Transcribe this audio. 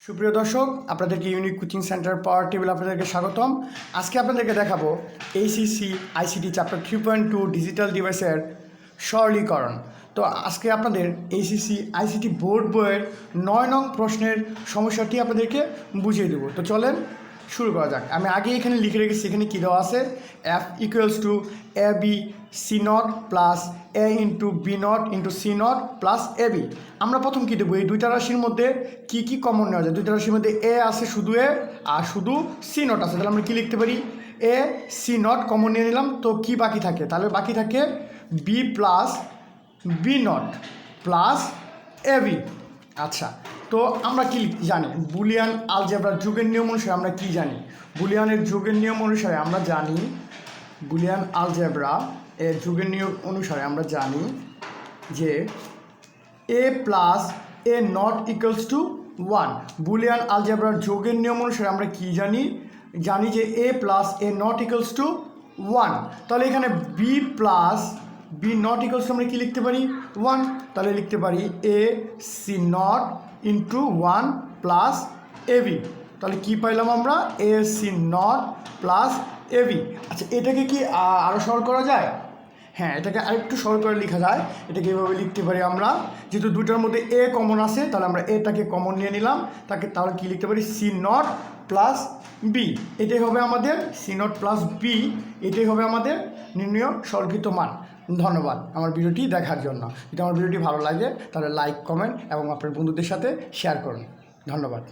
সুপ্রিয় দর্শক, আপনাদেরকে ইউনিক কোচিং সেন্টার পাওয়ার টেবিল আপনাদেরকে স্বাগতম। আজকে আপনাদেরকে দেখাবো এইচএসসি আইসিটি চ্যাপ্টার 3.2 ডিজিটাল ডিভাইসের সরলীকরণ। তো আজকে আপনাদের এইচএসসি আইসিটি বোর্ড বইয়ের 9 নং প্রশ্নের সমস্যাটি আপনাদেরকে বুঝিয়ে দেবো। তো চলেন শুরু করা যাক। আমি আগে এখানে লিখে রেখেছি, এখানে কী দেওয়া আছে, F equals to A B C not plus A into B not into C not plus A B. আমরা প্রথম কী দেবো, এই দুইটা রাশির মধ্যে কী কী কমন নেওয়া যায়। দুইটা রাশির মধ্যে এ আছে শুধু এ, আর শুধু সি নট আছে, তাহলে আমরা কী লিখতে পারি, এ সি নট কমন নিয়ে নিলাম। তো কি বাকি থাকে, তাহলে বাকি থাকে B plus B not plus A B. আচ্ছা, তো আমরা কি জানি, বুলিয়ান আলজেব্রার যুগের নিয়ম অনুসারে আমরা কি জানি, বুলিয়ানের যুগের নিয়ম অনুসারে আমরা জানি, বুলিয়ান আলজেব্রা এর যুগের নিয়ম অনুসারে আমরা জানি যে A plus A not equals to 1। Boolean আলজেব্রার যুগের নিয়ম অনুসারে আমরা কি জানি, জানি যে A plus A not equals to 1। তাহলে এখানে B plus B not equals to আমরা কী লিখতে পারি, 1। তাহলে লিখতে পারি A C not into 1 plus A B. তাহলে কী পাইলাম আমরা, A C not plus A B. আচ্ছা, এটাকে কি আরও সরল করা যায়? হ্যাঁ, এটাকে আরেকটু সরল করে লেখা যায়। এটাকে এভাবে লিখতে পারি আমরা, যেহেতু দুটার মধ্যে এ কমন আছে, তাহলে আমরা এটাকে কমন নিয়ে নিলাম। তাহলে কী লিখতে পারি, সি নট প্লাস বি। এটাই হবে আমাদের সি নট প্লাস বি, এটাই হবে আমাদের নির্ণয় সরলীকৃত মান। ধন্যবাদ আমার ভিডিওটি দেখার জন্য। যদি আমার ভিডিওটি ভালো লাগে তাহলে লাইক, কমেন্ট এবং আপনার বন্ধুদের সাথে শেয়ার করুন। ধন্যবাদ।